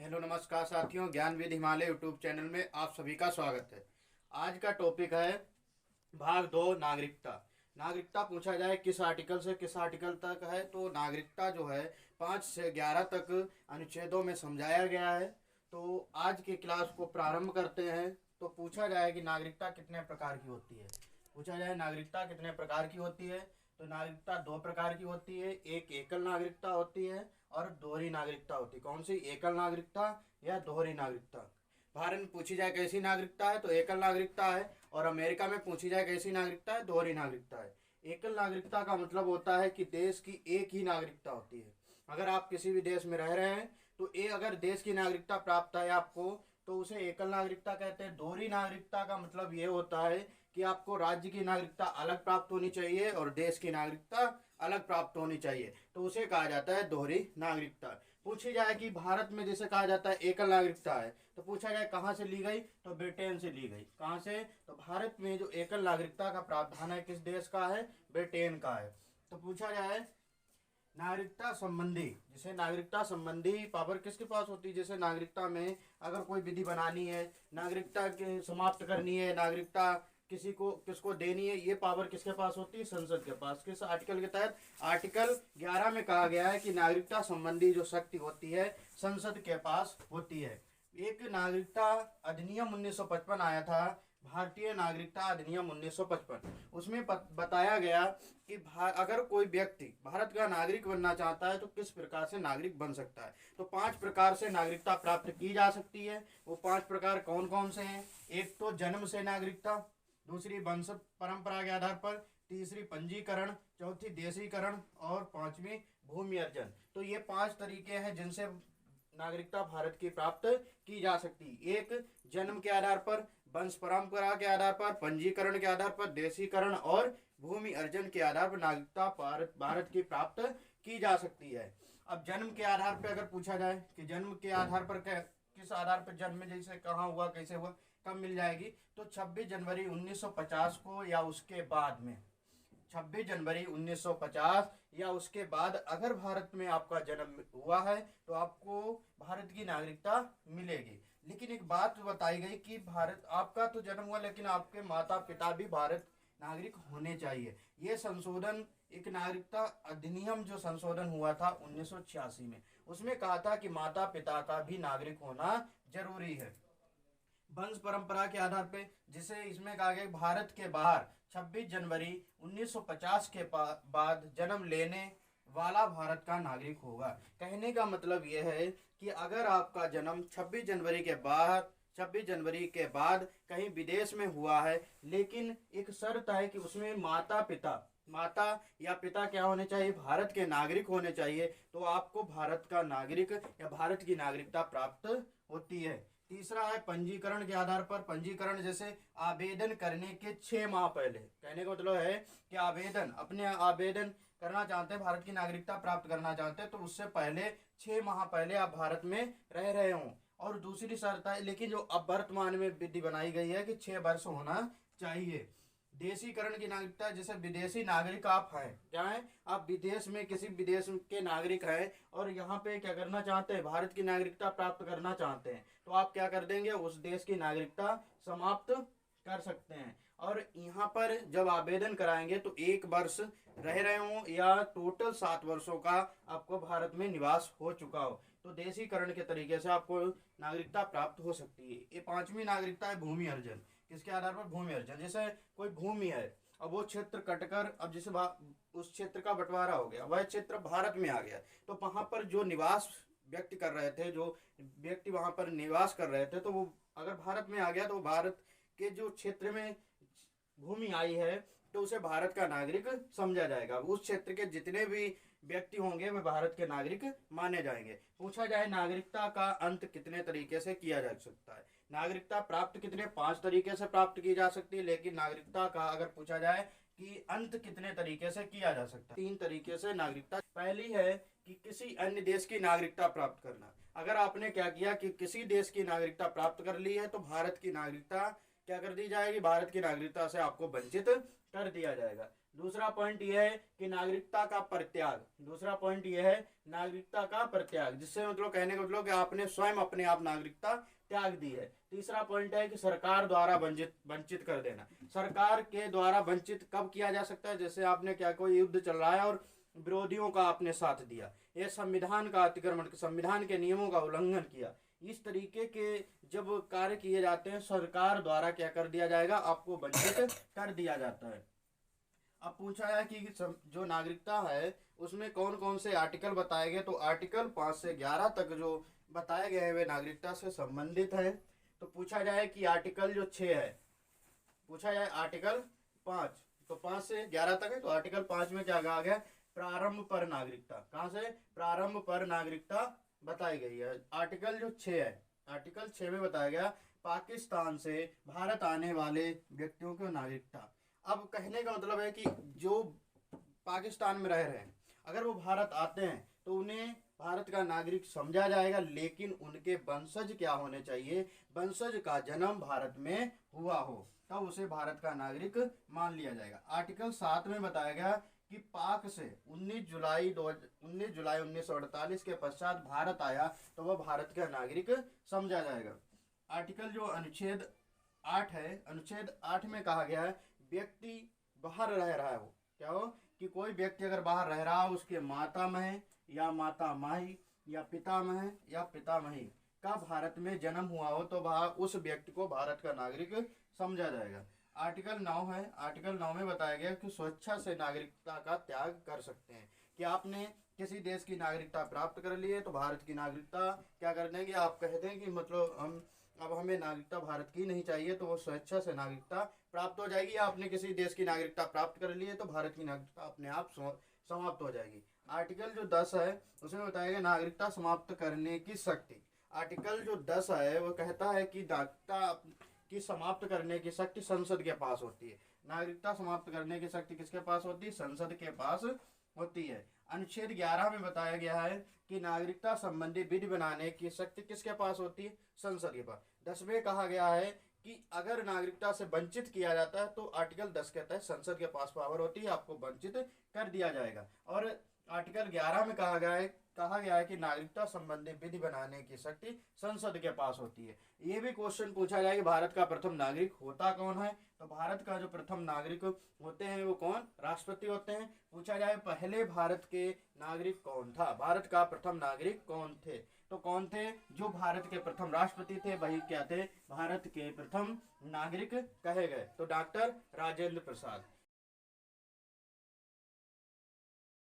Hello नमस्कार साथियों, ज्ञान विद हिमालय यूट्यूब चैनल में आप सभी का स्वागत है। आज का टॉपिक है भाग 2 नागरिकता। नागरिकता पूछा जाए किस आर्टिकल से किस आर्टिकल तक है, तो नागरिकता जो है 5 से 11 तक अनुच्छेदों में समझाया गया है। तो आज की क्लास को प्रारंभ करते हैं। तो पूछा जाए कि नागरिकता कितने प्रकार की होती है। पूछा जाए नागरिकता कितने प्रकार की होती है, तो नागरिकता 2 प्रकार की होती है। एक एकल नागरिकता होती है और दोहरी नागरिकता होती है। कौन सी? एकल नागरिकता या दोहरी नागरिकता। भारत में पूछी जाए कैसी नागरिकता है, तो एकल नागरिकता है। और अमेरिका में पूछी जाए कैसी नागरिकता है, दोहरी नागरिकता है। एकल नागरिकता का मतलब होता है कि देश की एक ही नागरिकता होती है। अगर आप किसी भी देश में रह रहे हैं तो अगर देश की नागरिकता प्राप्त है आपको, तो उसे एकल नागरिकता कहते हैं। दोहरी नागरिकता का मतलब ये होता है कि आपको राज्य की नागरिकता अलग प्राप्त होनी चाहिए और देश की नागरिकता अलग प्राप्त होनी चाहिए, तो उसे कहा जाता है दोहरी नागरिकता। पूछी जाए कि भारत में जैसे कहा जाता है एकल नागरिकता है, तो पूछा जाए कहाँ से ली गई, तो ब्रिटेन से ली गई। कहाँ से? तो भारत में जो एकल नागरिकता का प्रावधान है किस देश का है? ब्रिटेन का है। तो पूछा जाए नागरिकता संबंधी, जैसे नागरिकता संबंधी पावर किसके पास होती है? जैसे नागरिकता में अगर कोई विधि बनानी है, नागरिकता के समाप्त करनी है, नागरिकता किसी को किसको देनी है, ये पावर किसके पास होती है? संसद के पास। किस आर्टिकल के तहत? आर्टिकल 11 में कहा गया है कि नागरिकता संबंधी जो शक्ति होती है संसद के पास होती है। एक नागरिकता अधिनियम 1955 आया था, भारतीय नागरिकता अधिनियम 1955। उसमें बताया गया कि अगर कोई व्यक्ति भारत का नागरिक बनना चाहता है तो किस प्रकार से नागरिक बन सकता है। तो 5 प्रकार से नागरिकता प्राप्त की जा सकती है। वो 5 प्रकार कौन कौन से हैं? एक तो जन्म से नागरिकता, दूसरी वंश परंपरा के आधार पर, तीसरी पंजीकरण, चौथी देशीकरण और पांचवी भूमि अर्जन। तो ये 5 तरीके हैं जिनसे नागरिकता भारत की प्राप्त की जा सकती है। एक जन्म के आधार पर, वंश परंपरा के आधार पर, पंजीकरण के आधार पर, देशीकरण और भूमि अर्जन के आधार पर नागरिकता भारत की प्राप्त की जा सकती है। अब जन्म के आधार पर अगर पूछा जाए कि जन्म के आधार पर किस आधार पर जन्म, जैसे कहाँ हुआ, कैसे हुआ, कब मिल जाएगी, तो 26 जनवरी 1950 को या उसके बाद में, 26 जनवरी 1950 या उसके बाद अगर भारत में आपका जन्म हुआ है तो आपको भारत की नागरिकता मिलेगी। लेकिन एक बात बताई गई कि भारत आपका तो जन्म हुआ लेकिन आपके माता पिता भी भारत नागरिक होने चाहिए। ये संशोधन, एक नागरिकता अधिनियम जो संशोधन हुआ था 1986 में, उसमें कहा था कि माता पिता का भी नागरिक होना जरूरी है। वंश परंपरा के आधार पे, जिसे इसमें कहा गया भारत के बाहर 26 जनवरी 1950 के बाद जन्म लेने वाला भारत का नागरिक होगा। कहने का मतलब यह है कि अगर आपका जन्म 26 जनवरी के बाद कहीं विदेश में हुआ है, लेकिन एक शर्त है कि उसमें माता या पिता क्या होने चाहिए? भारत के नागरिक होने चाहिए, तो आपको भारत का नागरिक या भारत की नागरिकता प्राप्त होती है। तीसरा है पंजीकरण के आधार पर। पंजीकरण जैसे आवेदन करने के 6 माह पहले, कहने का मतलब है कि आवेदन करना चाहते हैं, भारत की नागरिकता प्राप्त करना चाहते हैं, तो उससे पहले 6 माह पहले आप भारत में रह रहे हों। और दूसरी शर्त है, लेकिन जो अब वर्तमान में विधि बनाई गई है कि 6 वर्ष होना चाहिए। देशीकरण की नागरिकता, जैसे विदेशी नागरिक आप हैं, क्या है? आप विदेश में किसी विदेश के नागरिक हैं और यहाँ पे क्या करना चाहते हैं? भारत की नागरिकता प्राप्त करना चाहते हैं, तो आप क्या कर देंगे? उस देश की नागरिकता समाप्त कर सकते हैं। और यहाँ पर जब आवेदन कराएंगे तो 1 वर्ष रह रहे हों या टोटल 7 वर्षों का आपको भारत में निवास हो चुका हो, तो देशीकरण के तरीके से आपको नागरिकता प्राप्त हो सकती है। ये 5वीं नागरिकता है भूमि अर्जन। किसके आधार पर? भूमि अर्जन। जैसे कोई भूमि है, अब वो क्षेत्र कटकर, अब जैसे उस क्षेत्र का बंटवारा हो गया, वह क्षेत्र भारत में आ गया, तो वहां पर जो निवास व्यक्ति कर रहे थे, जो व्यक्ति वहां पर निवास कर रहे थे, तो वो अगर भारत में आ गया तो भारत के जो क्षेत्र में भूमि आई है तो उसे भारत का नागरिक समझा जाएगा। उस क्षेत्र के जितने भी व्यक्ति होंगे वे भारत के नागरिक माने जाएंगे। पूछा जाए नागरिकता का अंत कितने तरीके से किया जा सकता है। नागरिकता प्राप्त कितने? 5 तरीके से प्राप्त की जा सकती है। लेकिन नागरिकता का अगर पूछा जाए कि अंत कितने तरीके से किया जा सकता है, 3 तरीके से नागरिकता। पहली है कि किसी अन्य देश की नागरिकता प्राप्त करना। अगर आपने क्या किया कि किसी देश की नागरिकता प्राप्त कर ली है तो भारत की नागरिकता क्या कर दी जाएगी? भारत की नागरिकता से आपको वंचित कर दिया जाएगा। दूसरा पॉइंट यह है कि नागरिकता का परित्याग। दूसरा पॉइंट यह है नागरिकता का परित्याग, जिससे मतलब कहने का मतलब कि आपने स्वयं अपने आप नागरिकता त्याग दी है। तीसरा पॉइंट है कि सरकार द्वारा वंचित वंचित कर देना। सरकार के द्वारा वंचित कब किया जा सकता है? जैसे आपने क्या, कोई युद्ध चल रहा है और विरोधियों का आपने साथ दिया, ये संविधान का अतिक्रमण, संविधान के नियमों का उल्लंघन किया। इस तरीके के जब कार्य किए जाते हैं, सरकार द्वारा क्या कर दिया जाएगा, आपको वंचित कर दिया जाता है। अब पूछा है कि जो नागरिकता है उसमें कौन कौन से आर्टिकल बताए गए, तो आर्टिकल 5 से 11 तक जो बताए गए हैं वे नागरिकता से संबंधित है। तो पूछा जाए कि आर्टिकल जो 6 है, पूछा जाए आर्टिकल 5, तो 5 से 11 तक है, तो आर्टिकल 5 में क्या कहा गया, प्रारंभ पर नागरिकता। कहाँ से? प्रारंभ पर नागरिकता बताई गई है। आर्टिकल जो 6 है, आर्टिकल 6 में बताया गया पाकिस्तान से भारत आने वाले व्यक्तियों को नागरिकता। अब कहने का मतलब है कि जो पाकिस्तान में रह रहे हैं, अगर वो भारत आते हैं तो उन्हें भारत का नागरिक समझा जाएगा, लेकिन उनके वंशज क्या होने चाहिए, वंशज का जन्म भारत में हुआ हो, तब उसे भारत का नागरिक मान लिया जाएगा। आर्टिकल 7 में बताया गया कि पाक से 19 जुलाई 1948 के पश्चात भारत आया तो वह भारत का नागरिक समझा जाएगा। आर्टिकल जो अनुच्छेद 8 है, अनुच्छेद 8 में कहा गया है व्यक्ति बाहर रह रहा हो, क्या हो कि कोई व्यक्ति अगर बाहर रह रहा हो, उसके माता में या माता माही या पिता में या पितामही का भारत में जन्म हुआ हो, तो वह उस व्यक्ति को भारत का नागरिक समझा जाएगा। आर्टिकल 9 है, आर्टिकल 9 में बताया गया कि स्वेच्छा से नागरिकता का त्याग कर सकते हैं, कि आपने किसी देश की नागरिकता प्राप्त कर ली है तो भारत की नागरिकता क्या कर देंगे, आप कहते हैं कि मतलब हम अब हमें नागरिकता भारत की नहीं चाहिए, तो वो स्वेच्छा से नागरिकता प्राप्त हो जाएगी। या आपने किसी देश की नागरिकता प्राप्त कर ली है तो भारत की नागरिकता अपने आप समाप्त हो जाएगी। आर्टिकल जो 10 है उसमें बताया गया नागरिकता समाप्त करने की शक्ति। आर्टिकल जो 10 है वो कहता है कि नागरिकता की समाप्त करने की शक्ति संसद के पास होती है। नागरिकता समाप्त करने की शक्ति किसके पास होती है? संसद के पास होती है। अनुच्छेद 11 में बताया गया है कि नागरिकता संबंधी विधि बनाने की शक्ति किसके पास होती है? संसद के पास। 10 में कहा गया है कि अगर नागरिकता से वंचित किया जाता है तो आर्टिकल 10 कहता है संसद के पास पावर होती है, आपको वंचित कर दिया जाएगा। और आर्टिकल 11 में कहा गया है कि नागरिकता संबंधी विधि बनाने की शक्ति संसद के पास होती है। ये भी क्वेश्चन पूछा जाए कि भारत का प्रथम नागरिक होता कौन है, तो भारत का जो प्रथम नागरिक होते हैं वो कौन? राष्ट्रपति होते हैं। पूछा जाए पहले भारत के नागरिक कौन था, भारत का प्रथम नागरिक कौन थे, तो कौन थे? जो भारत के प्रथम राष्ट्रपति थे वही क्या थे? भारत के प्रथम नागरिक कहे गए, तो डॉक्टर राजेंद्र प्रसाद।